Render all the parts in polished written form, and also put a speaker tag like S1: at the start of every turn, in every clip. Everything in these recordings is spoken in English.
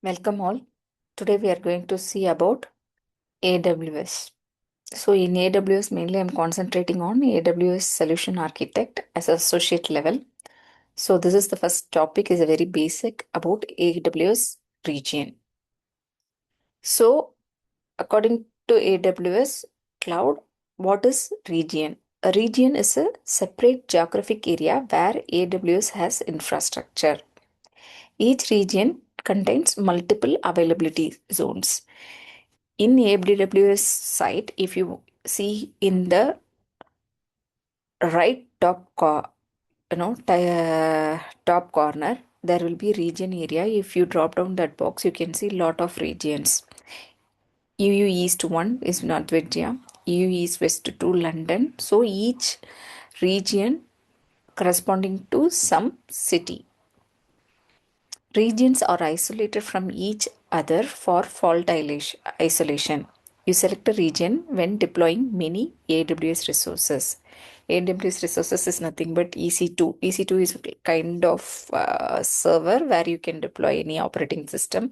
S1: Welcome all. Today we are going to see about AWS. So in AWS mainly I'm concentrating on AWS Solution Architect as associate level. So this is the first topic is a very basic about AWS region. So according to AWS cloud, what is region? A region is a separate geographic area where AWS has infrastructure. Each region contains multiple availability zones. In AWS site, if you see in the right top corner, there will be region area. If you drop down that box, you can see lot of regions. EU East 1 is North Virginia, EU East West 2 London. So each region corresponding to some city. Regions are isolated from each other for fault isolation. You select a region when deploying many AWS resources. AWS resources is nothing but EC2. EC2 is kind of server where you can deploy any operating system.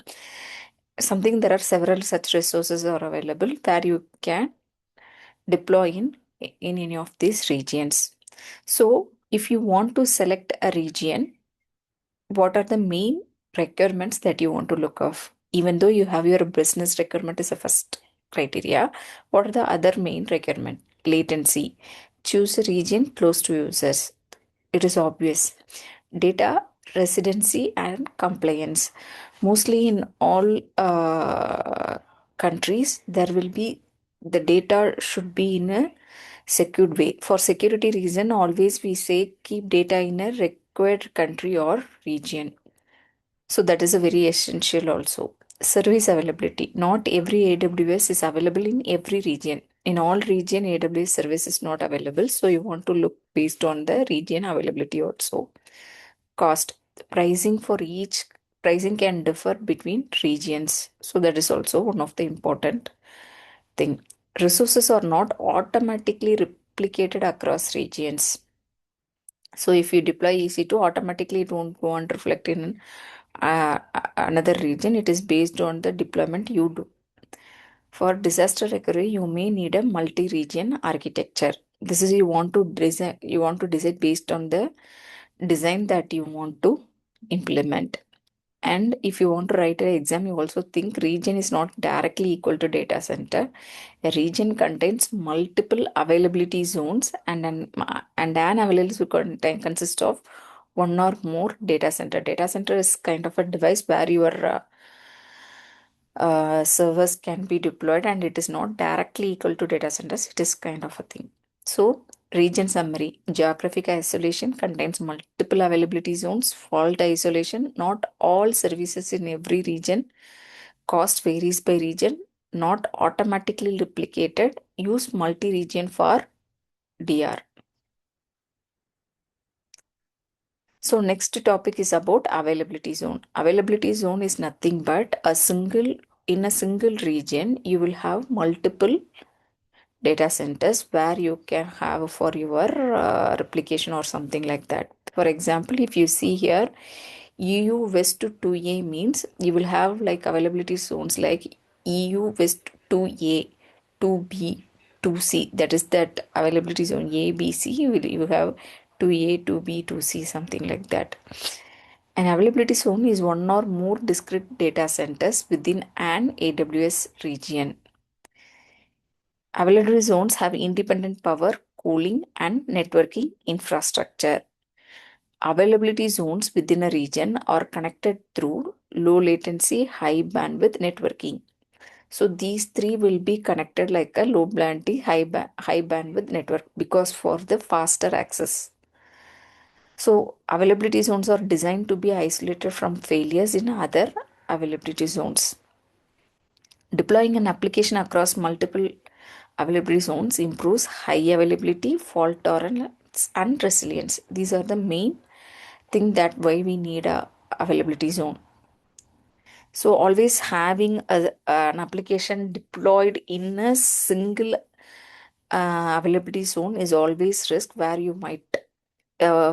S1: Something there are several such resources are available where you can deploy in any of these regions. So if you want to select a region, what are the main requirements that you want to look of? Even though you have your business requirement is a first criteria, what are the other main requirement? Latency. Choose a region close to users. It is obvious. Data residency and compliance. Mostly in all countries, there will be the data should be in a secured way. For security reason, always we say keep data in a required country or region. So that is a very essential also. Service availability. Not every AWS is available in every region. In all region, AWS service is not available. So you want to look based on the region availability also. Cost. Pricing for each pricing can differ between regions. So that is also one of the important thing. Resources are not automatically replicated across regions. So if you deploy EC2, automatically it won't go and reflect in another region. It is based on the deployment you do. For disaster recovery, you may need a multi-region architecture. This is you want to decide based on the design that you want to implement. And if you want to write an exam, you also think region is not directly equal to data center. A region contains multiple availability zones and an availability consists of one or more data center. Data center is kind of a device where your servers can be deployed and it is not directly equal to data centers. It is kind of a thing. So region summary. Geographic isolation contains multiple availability zones. Fault isolation. Not all services in every region. Cost varies by region. Not automatically replicated. Use multi-region for DR. So next topic is about availability zone. Availability zone is nothing but in a single region, you will have multiple data centers where you can have for your replication or something like that. For example, if you see here, EU West to 2A means you will have like availability zones like EU West 2A, 2B, 2C. That is that availability zone A, B, C. You have 2A, 2B, 2C, something like that. An availability zone is one or more discrete data centers within an AWS region. Availability zones have independent power, cooling, and networking infrastructure. Availability zones within a region are connected through low latency, high bandwidth networking. So these three will be connected like a low latency, high bandwidth network because for the faster access. So availability zones are designed to be isolated from failures in other availability zones. Deploying an application across multiple availability zones improves high availability, fault tolerance, and resilience. These are the main thing that why we need a availability zone. So always having an application deployed in a single availability zone is always risk where you might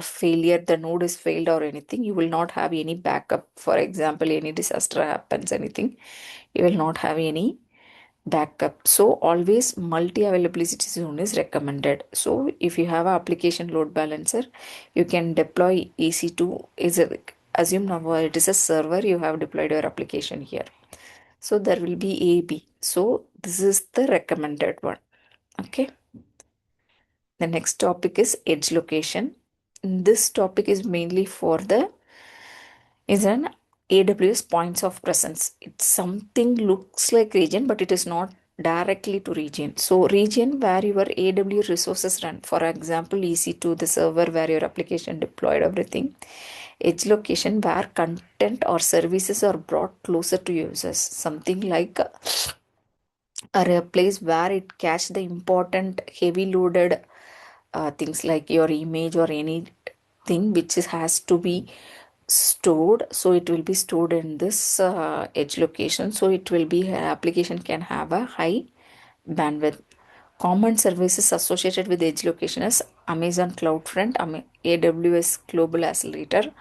S1: failure, the node is failed or anything, you will not have any backup. For example, any disaster happens, anything, you will not have any backup. So always multi-availability zone is recommended. So if you have an application load balancer, you can deploy EC2 is a, assume now it is a server, you have deployed your application here. So there will be A, B. So this is the recommended one. Okay. The next topic is edge location. This topic is mainly for the is an AWS points of presence. It's something looks like region, but it is not directly to region. So region where your AWS resources run. For example, EC2, the server where your application deployed everything. Edge location where content or services are brought closer to users. Something like a place where it cache the important heavy loaded things like your image or anything which has to be stored. So it will be stored in this edge location, so it will be application can have a high bandwidth. Common services associated with edge location is Amazon CloudFront, AWS Global Accelerator,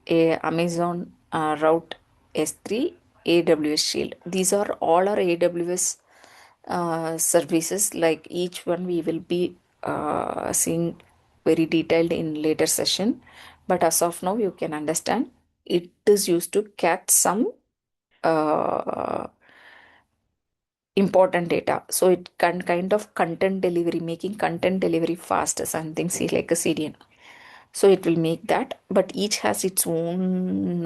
S1: Amazon Route S3, AWS Shield. These are all our AWS services. Like each one we will be seeing very detailed in later session, but as of now you can understand it is used to catch some uh, important data. So it can kind of content delivery, making content delivery faster, something see like a CDN. So it will make that, but each has its own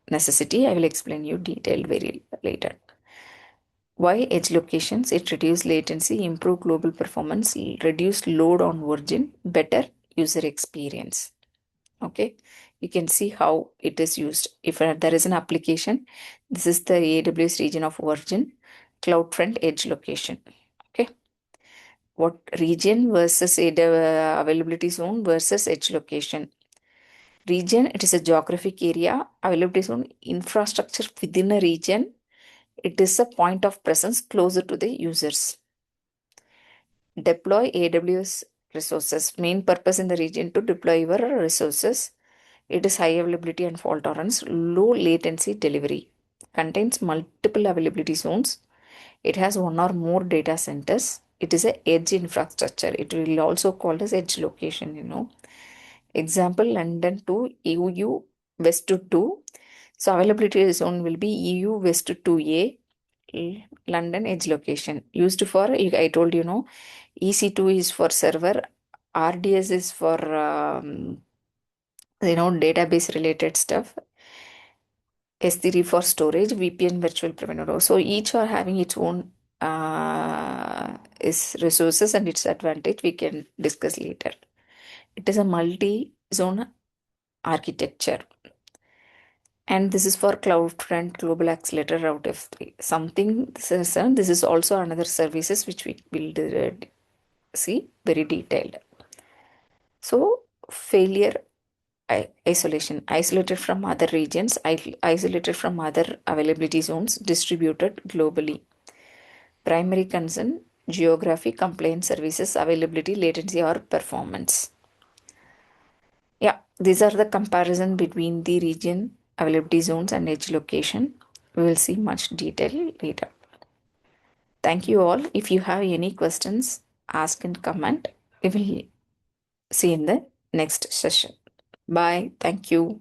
S1: necessity. I will explain you detailed very later. Why edge locations? It reduce latency, improve global performance, reduce load on origin, better user experience. Okay, you can see how it is used. If there is an application, this is the AWS region of origin, CloudFront edge location. Okay, what region versus availability zone versus edge location? Region, it is a geographic area. Availability zone, infrastructure within a region. It is a point of presence closer to the users. Deploy AWS resources. Main purpose in the region to deploy your resources. It is high availability and fault tolerance, low latency delivery. Contains multiple availability zones. It has one or more data centers. It is a edge infrastructure. It will also called as edge location. Example, London to EU West to 2. So availability zone will be EU West to 2A, London edge location. Used for, I told EC2 is for server, RDS is for database related stuff, S3 for storage, VPN virtual private node. So each are having its own is resources and its advantage we can discuss later. It is a multi-zone architecture. And this is for CloudFront Global Accelerator Route F3. Something this is also another services which we will see very detailed. So failure isolation, isolated from other regions, isolated from other availability zones, distributed globally. Primary concern, geography, compliance services, availability, latency or performance. Yeah, these are the comparison between the region, availability zones and edge location. We will see much detail later. Thank you all. If you have any questions, ask and comment. We will see in the next session. Bye. Thank you.